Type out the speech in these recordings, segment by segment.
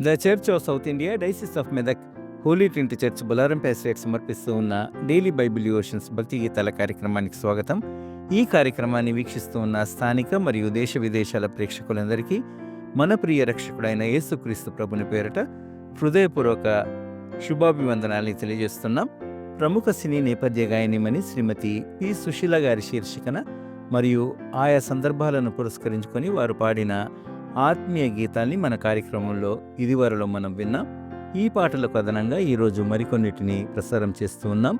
The Church of South India Diocese of Medak Holy Trinity Church Bolarum pastorate సమర్పిస్తూ ఉన్న daily Bible devotions భక్తి గీతాల కార్యక్రమానికి స్వాగతం. ఈ కార్యక్రమాన్ని వీక్షిస్తూ ఉన్న స్థానిక మరియు దేశ విదేశాల ప్రేక్షకులందరికీ మన ప్రియ రక్షకుడైన యేసుక్రీస్తు ప్రభుని పేరట హృదయపూర్వక శుభాభివందనాల్ని తెలియజేస్తున్నాం. ప్రముఖ సినీ నేపథ్య గాయనిమణి శ్రీమతి పి సుశీల గారి శీర్షికన మరియు ఆయా సందర్భాలను పురస్కరించుకొని వారు పాడిన ఆత్మీయ గీతాల్ని మన కార్యక్రమంలో ఇదివరలో మనం విన్నాం. ఈ పాటలకు అదనంగా ఈరోజు మరికొన్నిటిని ప్రసారం చేస్తూ ఉన్నాం.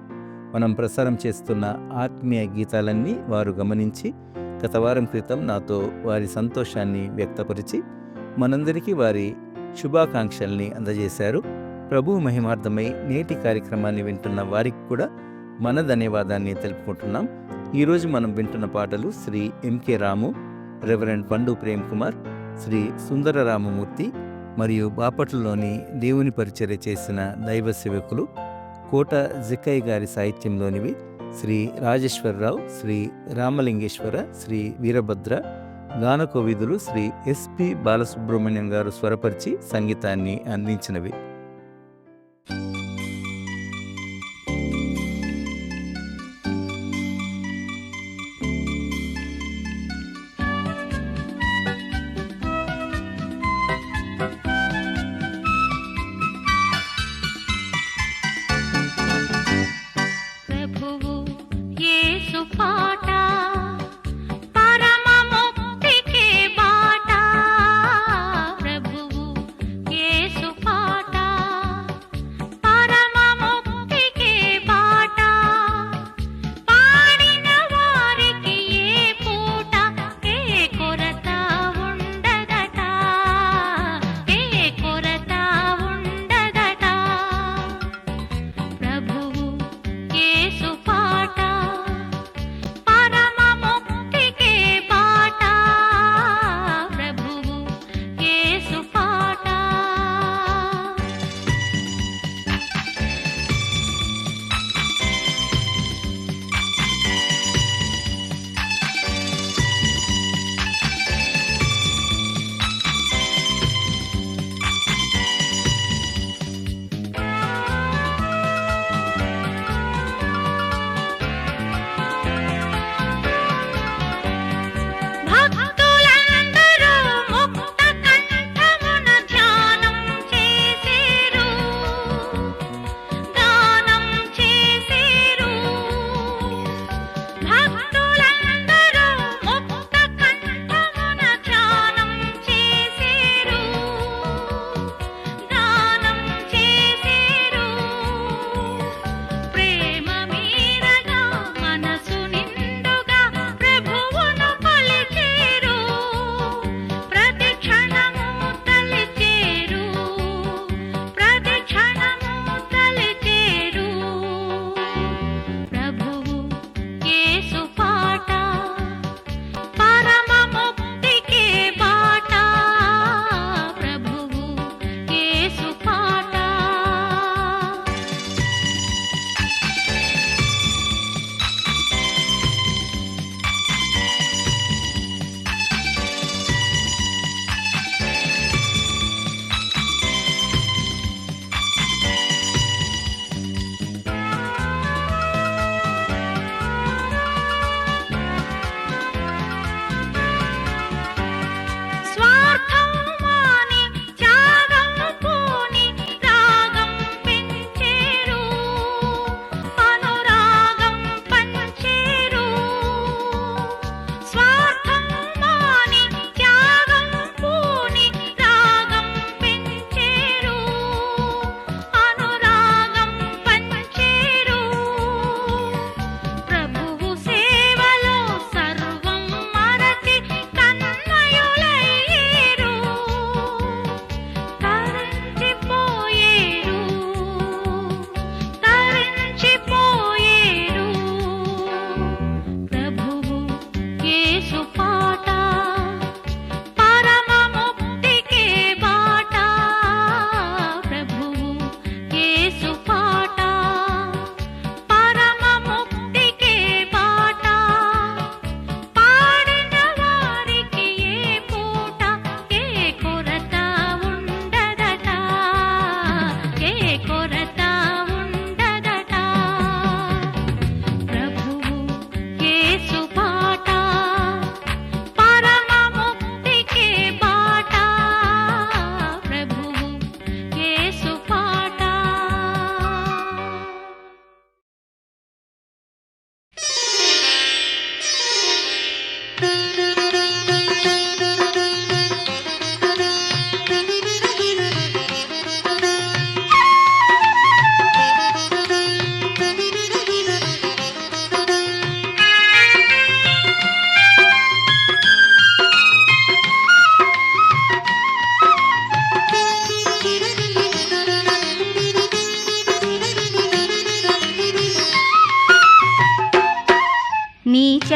మనం ప్రసారం చేస్తున్న ఆత్మీయ గీతాలన్నీ వారు గమనించి గత వారం క్రితం నాతో వారి సంతోషాన్ని వ్యక్తపరిచి మనందరికీ వారి శుభాకాంక్షల్ని అందజేశారు. ప్రభు మహిమార్థమై నేటి కార్యక్రమాన్ని వింటున్న వారికి కూడా మన ధన్యవాదాన్ని తెలుపుకుంటున్నాం. ఈరోజు మనం వింటున్న పాటలు శ్రీ ఎంకే రాము, రెవరెండ్ పండు ప్రేమ్ కుమార్, శ్రీ సుందర రామమూర్తి మరియు బాపట్లలోని దేవుని పరిచర్య చేసిన దైవ సేవకులు కోట జిక్కయ్య గారి సాహిత్యంలోనివి. శ్రీ రాజేశ్వరరావు, శ్రీ రామలింగేశ్వర, శ్రీ వీరభద్ర గానకోవిదులు శ్రీ ఎస్పి బాలసుబ్రహ్మణ్యం గారు స్వరపరిచి సంగీతాన్ని అందించినవి. ప్రభువు యేసు పాట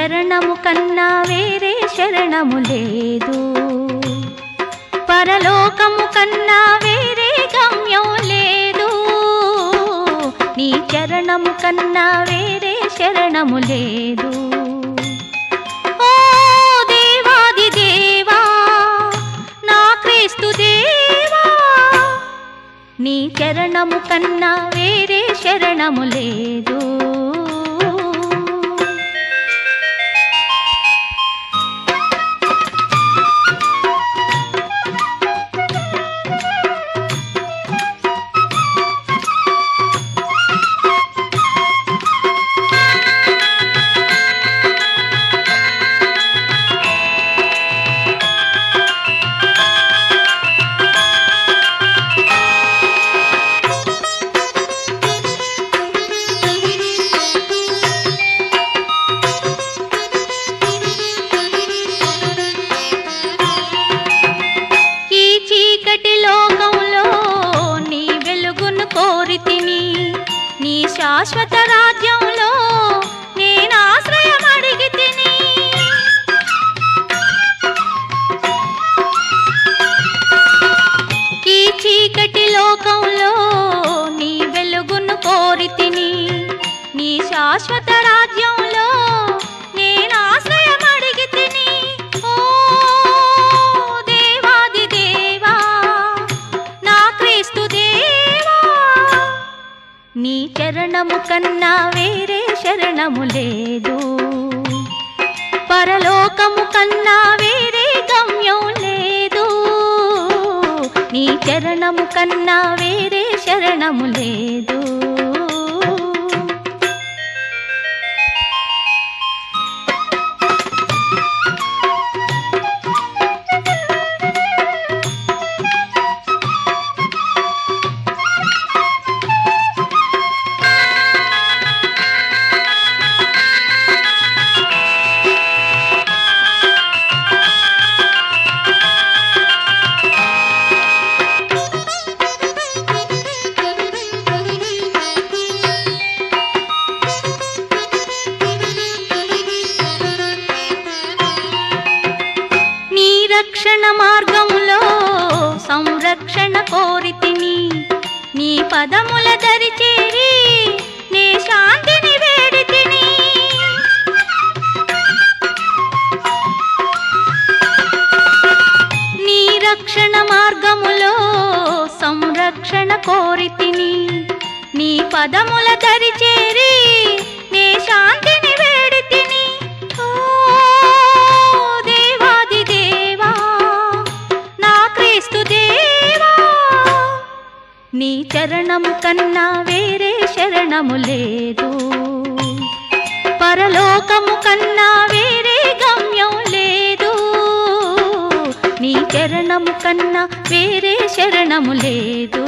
చరణము కన్నా వేరే శరణము లేదు, పరలోకము కన్నా వేరే గమ్యం లేదు, నీ చరణము కన్నా వేరే శరణము లేదు. ఓ దేవాది దేవా నా క్రీస్తు దేవా, నీ చరణము కన్నా వేరే శరణము లేదు. శాశ్వత రాజ్యంలో నేను ఆశ్రయం అడిగితిని, ఈ చీకటి లోకంలో నీ వెలుగును కోరితిని, నీ శాశ్వత రాజ్యంలో నేను ఆశ్రయం అడిగితిని. ఓ దేవాది దేవా నా క్రీస్తు దేవా, నీ చరణము కన్నా వేరే శరణము లేదు, పరలోకము కన్నా వేరే గమ్యం లేదు, నీ చరణము కన్నా వేరే శరణము లేదు. రక్షణ మార్గంలో సంరక్షణ కోరితిని, నీ పదముల దరి చేరి నే శాంతిని వేడితిని. నీ రక్షణ మార్గములో సంరక్షణ కోరితిని, నీ పదముల దరి చేరి నే శాంతిని వేడితిని. ఓ దేవాది దేవా నా క్రీస్తు దేవా, నీ చరణము కన్నా వేరే శరణము లేదు, పరలోకము కన్నా వేరే గమ్యం లేదు, నీ చరణము కన్నా వేరే శరణము లేదు.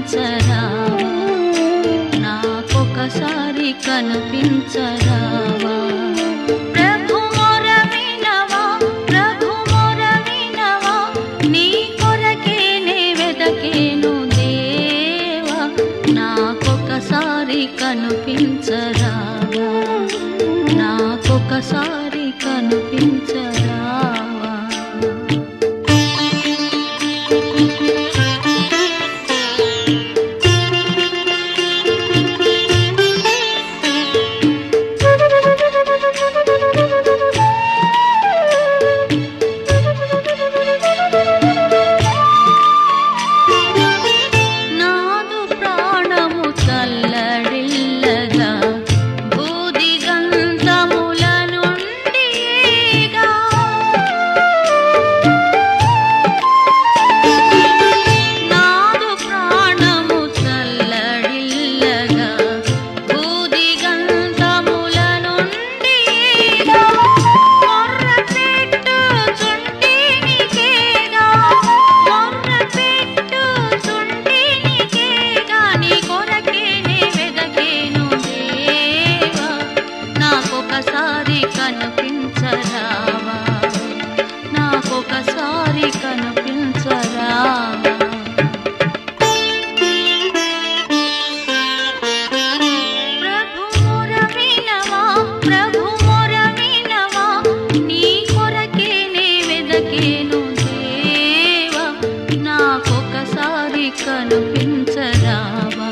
కనిపించరావా, నాకొకసారి కనిపించరావా. ప్రభు మొర వినవా, ప్రభు మొర వినవా, నీ కొరకేనే వెదకేను దేవా, నాకొకసారి కనిపించరావా, నాకొకసారి కనిపించరావా. నాదు ప్రాణము చల్లడిల్లగా బూది గంధముల నుండిగా, నాదు ప్రాణము చల్లడిల్లగా బూది గంధముల నుండిగా, మొర్రపెట్టుచుంటినికేగా, మొర్రపెట్టుచుంటినికేగా, నీ కొరకేనే వెదకేను దేవా, నాకొకసారి కనిపించరావా, నాకొకసారి కనిపించరావా. ప్రభు మొర వినవా, ప్రభు మొర వినవా, నీ కొరకేనే వెదకేను దేవా, నాకొకసారి కనిపించరావా,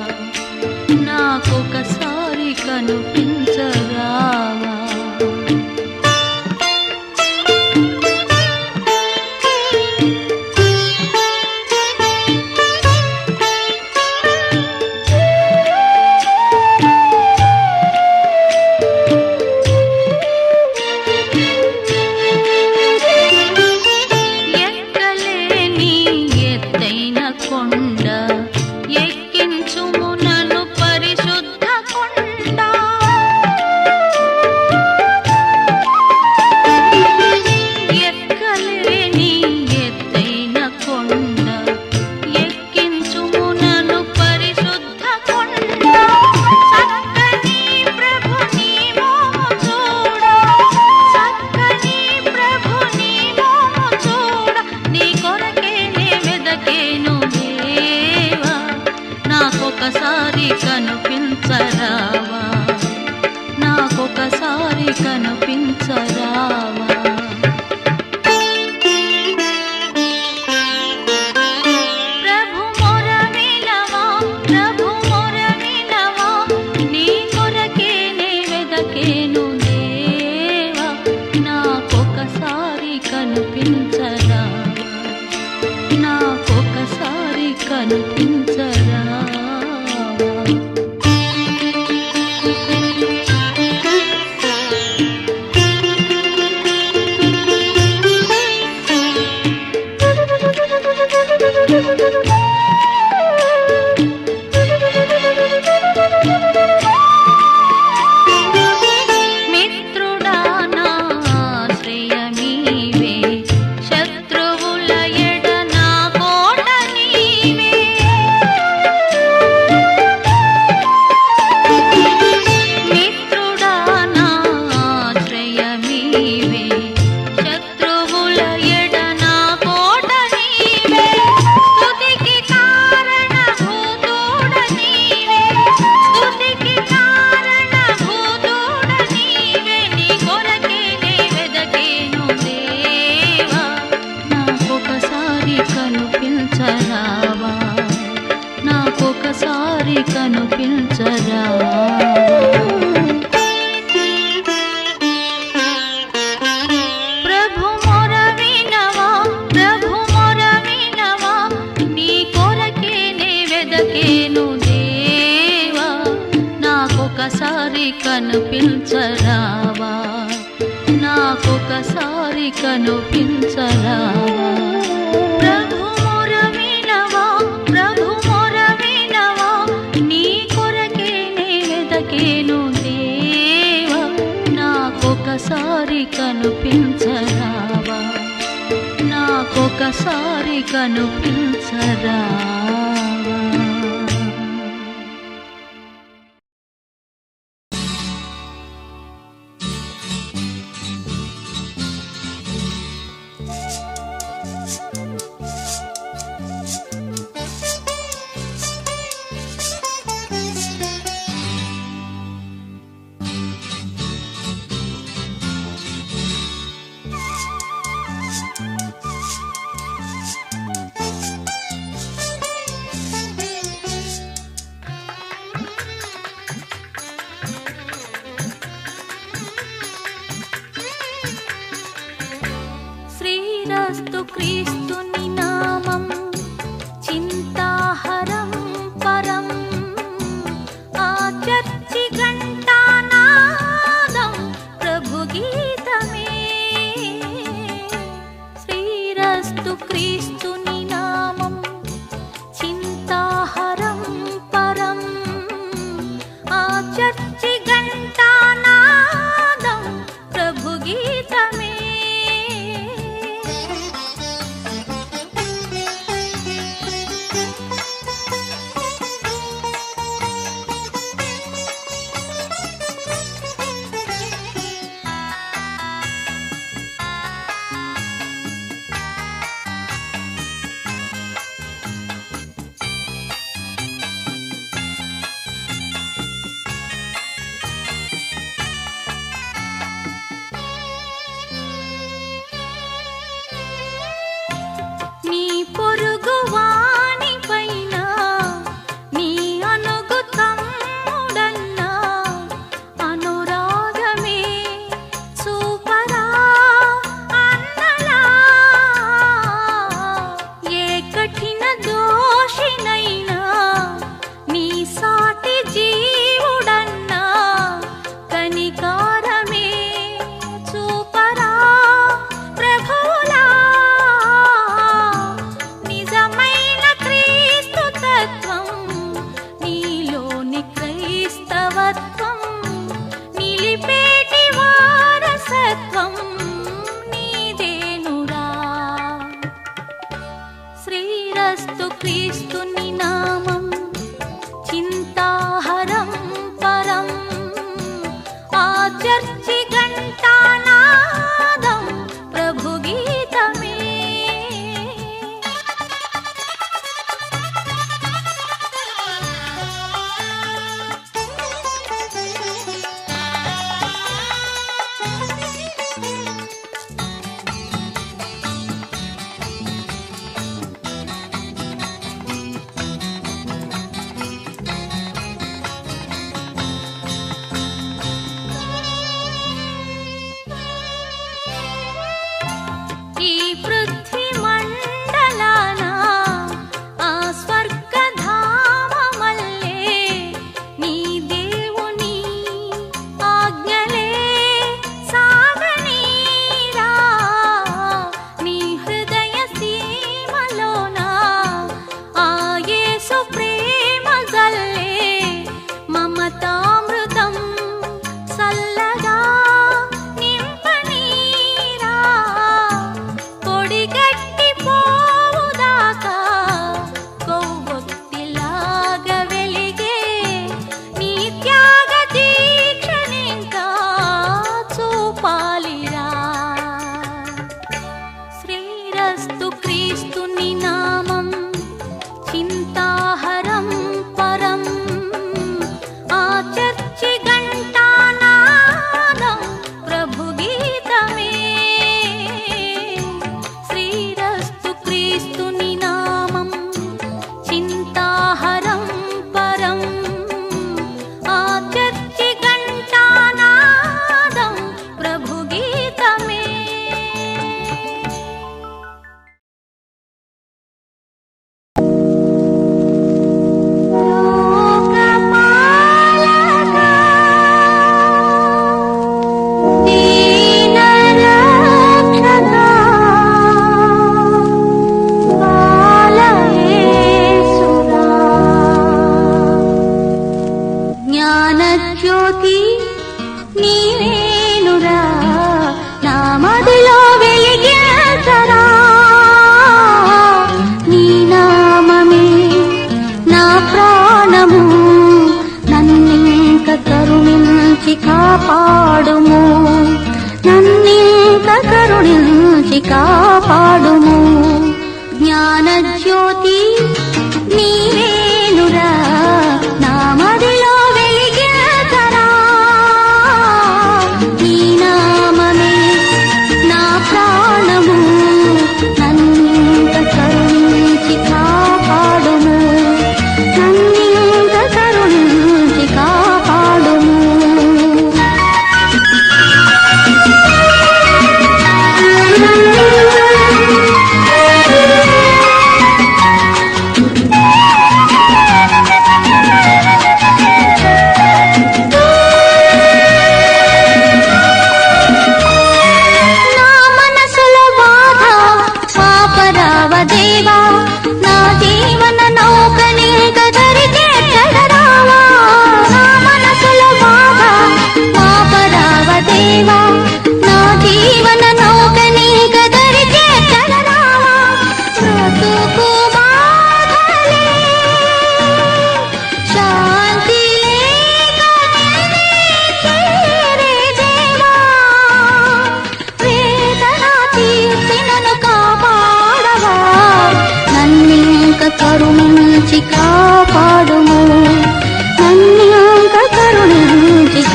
నాకొకసారి కనిపించరావా. ఎక్కలేని ఎత్తైన కొండ ఎక్కించుము నన్ను పరిశుద్ధ కొండ, ఎక్కలేని ఎత్తైన కొండ ఎక్కించుము నన్ను పరిశుద్ధ కొండ. చక్కని ప్రభు నీ మోము చూడ, చక్కని ప్రభు నీ మోము చూడ, నీ కొరకేనే వెదకేను దేవా, నాకొకసారి కనిపించరావా, నాకొకసారి కనిపించరావా. ప్రభు మొర వినవా, ప్రభు మొర వినవా, నీ కొరకేనే వెదకేను దేవా, నాకొకసారి కనిపించరావా, నాకొకసారి కనిపించరావా. మిత్రుడా నా ఆశ్రయమీవే, శత్రువుల ఎడ నా కోట నీవే, మిత్రుడా నా ఆశ్రయమీవే, శత్రువుల ఎడ నా కోట నీవే, స్తుతికి కారణభూతుడ నీవే, స్తుతికి కారణభూతుడ నీవే, నీ కొరకేనే వెదకేను దేవా, నాకొకసారి కనిపించరావా, నాకొకసారి కనిపించరావా. ప్రభు మొర వినవా, ప్రభు మొర వినవా, నీ కొరకేనే వెదకేను దేవా, నాకొకసారి కనిపించరావా, నాకొకసారి కనిపించరావా. ప్రభు మొర వినవా, ప్రభు మొర వినవా, నీ కొరకేనే వెదకేను దేవా, నాకొకసారి కనిపించరావా, నాకొకసారి కనిపించరావా. శ్రీరస్తు క్రీస్తుని నామం చింతాహరం పరం ఆ చర్చి ఘంటానాదం ప్రభు గీతమే శ్రీరస్తు క్రీస్తుని నామం చింతాహరం పరం ఆ చర్చి ఘంటానాదం ప్రభు గీతమే నీ పొరుగు వాని పైన నీ అనుగు తమ్ముడన్నా అనురాగమే చూపరా అన్నలా ఏ కఠిన దోషినైనా నీ సాటి జీవుడన్నా కనికారమే చూపరా ప్రభులా నిజమైన క్రీస్తు తత్వం నీలోని క్రైస్తవత్వం నిలిపేటి వారసత్వం నీదేనురా శ్రీరస్తు క్రీస్తుని నామం చింతాహరం పరం ఆ చర్చి ఘంటానాదం ప్రభు గీతమే ఈ పృథ్వీ మండలాన ఆ స్వర్గధామమల్లే నీ దేవుని ఆజ్ఞలే సాగనీరా నీ హృదయ సీమలోన ఆ యేసు ప్రేమ జల్లే మమతామృతం సల్లగా నింపనీరా పొడిగట్టి పోవుదాకా కొవ్వొత్తిలాగా వెలిగే నీ త్యాగ దీక్షనింకా చూపాలిరా శ్రీరస్తు క్రీస్తుని నామం చింతాహరం పరం ఆ చర్చి ఘంటానాదం ప్రభు గీతమే శ్రీరస్తు క్రీస్తుని నామం చింతాహరం పరం ఆ చర్చి ఘంటానాదం ప్రభు గీతమే లోకపాలకా దీనరక్షకా బాలయేసురా జ్ఞానజ్యోతి నీవేనురా నా మదిలో వెలిగించరా నీ నామమే నా ప్రాణము నన్నింక కరుణించి కాపాడుము నన్నింక కరుణించి కాపాడుము జ్ఞానజ్యోతి నీవేనురా నా మదిలో వెలిగించరా నీ నామమే నా ప్రాణము నన్నింక కరుణించి కాపాడుము నన్నింక కరుణించి కాపాడుము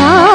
కాపాడుము